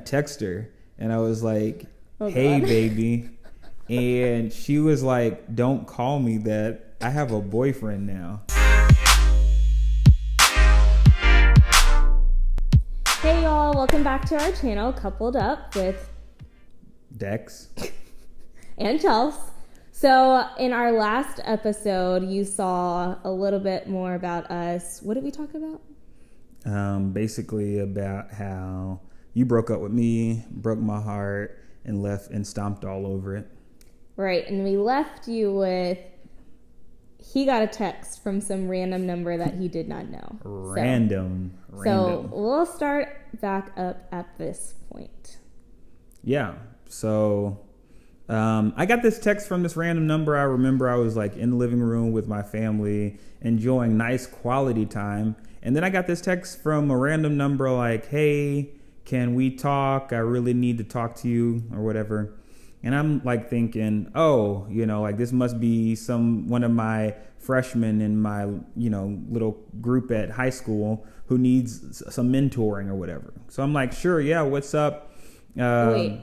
text her and I was like, hey, baby. And she was like, don't call me that. I have a boyfriend now. Hey y'all, welcome back to our channel, Coupled Up with Dex and Chels. So in our last episode, you saw a little bit more about us. What did we talk about? Basically about how you broke up with me, broke my heart, and left and stomped all over it. Right, and we left you with, he got a text from some random number that he did not know. Random. So we'll start back up at this point. Yeah, so I got this text from this random number. I remember I was like in the living room with my family, enjoying nice quality time. And then I got this text from a random number like, hey, can we talk? I really need to talk to you or whatever. And I'm like thinking, oh, like this must be one of my freshmen in my, little group at high school who needs some mentoring or whatever. So I'm like, sure, yeah, what's up? Wait,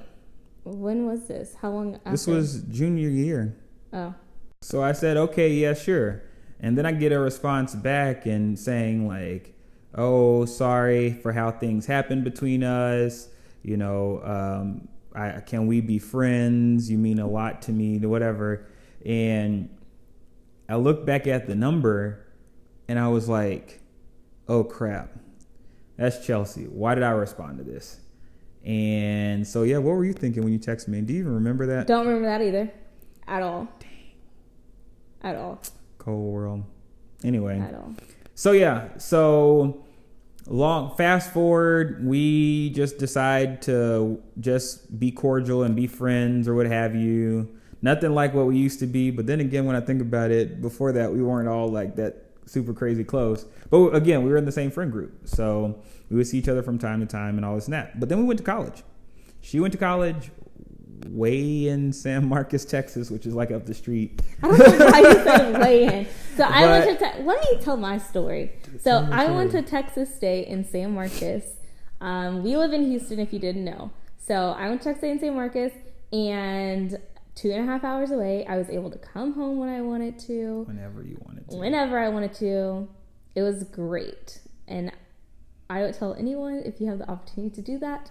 when was this? How long after? This was junior year. Oh. So I said, okay, yeah, sure. And then I get a response back and saying like, oh, sorry for how things happened between us. Can we be friends? You mean a lot to me, whatever. And I looked back at the number and I was like, oh crap, that's Chelsea. Why did I respond to this? And so, yeah, what were you thinking when you texted me? Do you even remember that? Don't remember that either. At all. Dang. At all. Cold world. Anyway. At all. So, yeah. Fast forward, we just decide to just be cordial and be friends or what have you. Nothing like what we used to be. But then again, when I think about it, before that, we weren't all like that super crazy close. But again, we were in the same friend group. So we would see each other from time to time and all this and that. But then we went to college. She went to college way in San Marcos, Texas, which is like up the street. I don't know why you said way in. So I went to let me tell my story. So I went to Texas State in San Marcos. We live in Houston, if you didn't know. So I went to Texas State in San Marcos, and 2.5 hours away, I was able to come home when I wanted to. Whenever you wanted to. Whenever I wanted to. It was great. And I would tell anyone, if you have the opportunity to do that,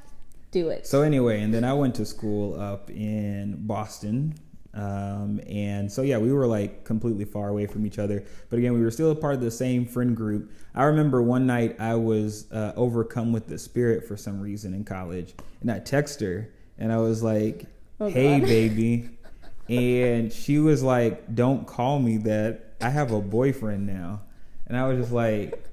do it. So anyway, and then I went to school up in Boston. And so, yeah, we were like completely far away from each other. But again, we were still a part of the same friend group. I remember one night I was overcome with the spirit for some reason in college. And I texted her and I was like, hey, baby. And she was like, don't call me that. I have a boyfriend now. And I was just like,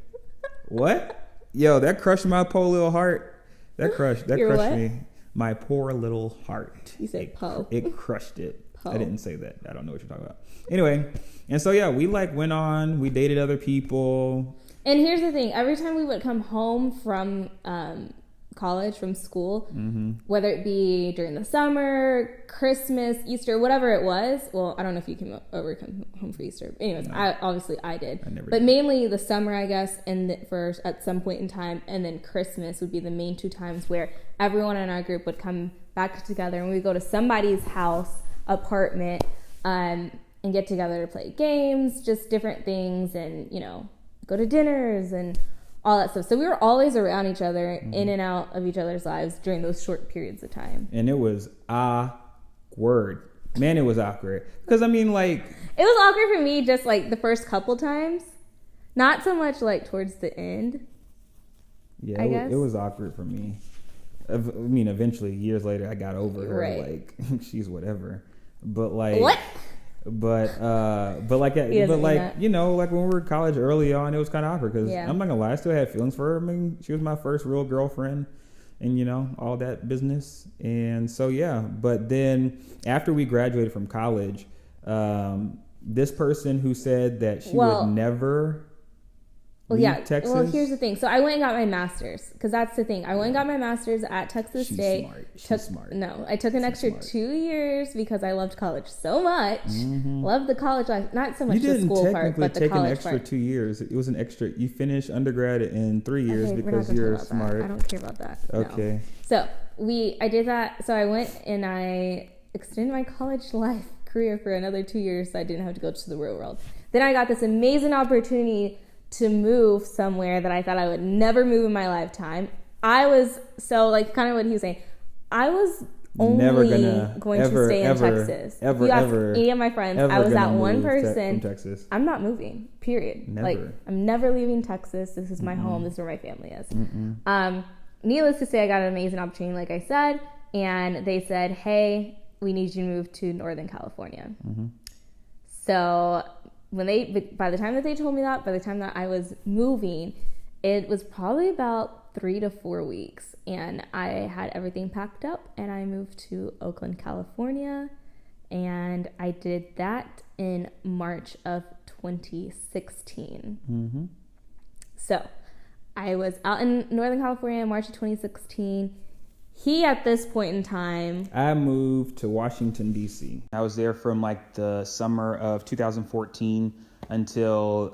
what? Yo, that crushed my poor little heart. That crushed me. My poor little heart. You said po. It crushed it. Po. I didn't say that. I don't know what you're talking about. Anyway, and so yeah, we like went on. We dated other people. And here's the thing: every time we would come home from college, from school, whether it be during the summer, Christmas, Easter, whatever it was. Well, I don't know if you come home for Easter. Anyways, no. I did. But mainly the summer, I guess, and at some point in time, and then Christmas would be the main two times where everyone in our group would come back together, and we'd go to somebody's house, apartment, and get together to play games, just different things, and go to dinners and all that stuff. So we were always around each other, in and out of each other's lives during those short periods of time. And it was awkward. Man, it was awkward. Because, it was awkward for me just, like, the first couple times. Not so much, like, towards the end. Yeah, it was awkward for me. Eventually, years later, I got over her. Right. Like, she's whatever. But, like... What? Like like when we were in college early on, it was kind of awkward because I'm not gonna lie, I still had feelings for her. She was my first real girlfriend, and all that business. And so but then after we graduated from college, this person who said that she would never Texas. Well, here's the thing. So I went and got my master's, because that's the thing. I went and got my master's at Texas State. She's smart. No, I took an extra 2 years because I loved college so much. Loved the college life. Not so much the school part, but the college part. You didn't technically take an extra 2 years. It was an extra. You finished undergrad in 3 years because you're smart. That. I don't care about that. Okay. No. So I did that. So I went and I extended my college career for another 2 years so I didn't have to go to the real world. Then I got this amazing opportunity to move somewhere that I thought I would never move in my lifetime. I was so like kind of what he was saying. I was only going to stay in Texas. If you ask any of my friends, I was that one person. From Texas. I'm not moving. Period. Never. Like I'm never leaving Texas. This is my home. This is where my family is. Needless to say, I got an amazing opportunity, like I said, and they said, "Hey, we need you to move to Northern California." So by the time that they told me that, by the time that I was moving, it was probably about 3 to 4 weeks, and I had everything packed up, and I moved to Oakland, California, and I did that in March of 2016. So I was out in Northern California in March of 2016. He, at this point in time... I moved to Washington, D.C. I was there from like the summer of 2014 until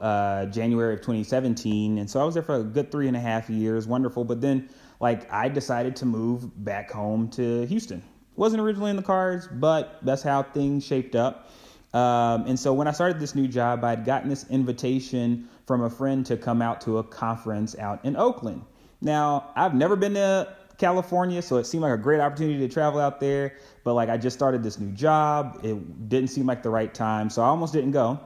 January of 2017. And so I was there for a good 3.5 years. Wonderful. But then like I decided to move back home to Houston. Wasn't originally in the cards, but that's how things shaped up. And so when I started this new job, I'd gotten this invitation from a friend to come out to a conference out in Oakland. Now, I've never been to California, so it seemed like a great opportunity to travel out there, but like I just started this new job. It didn't seem like the right time, so I almost didn't go.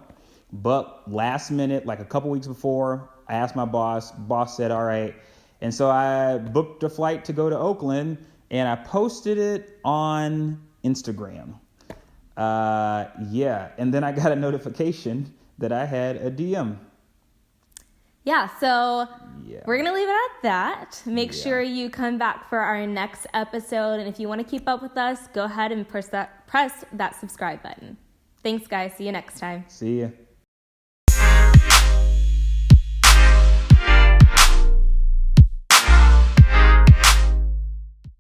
But last minute, like a couple weeks before, I asked my boss said all right, and so I booked a flight to go to Oakland, and I posted it on Instagram. And then I got a notification that I had a DM. Yeah, so we're going to leave it at that. Make sure you come back for our next episode. And if you want to keep up with us, go ahead and press that subscribe button. Thanks, guys. See you next time. See ya.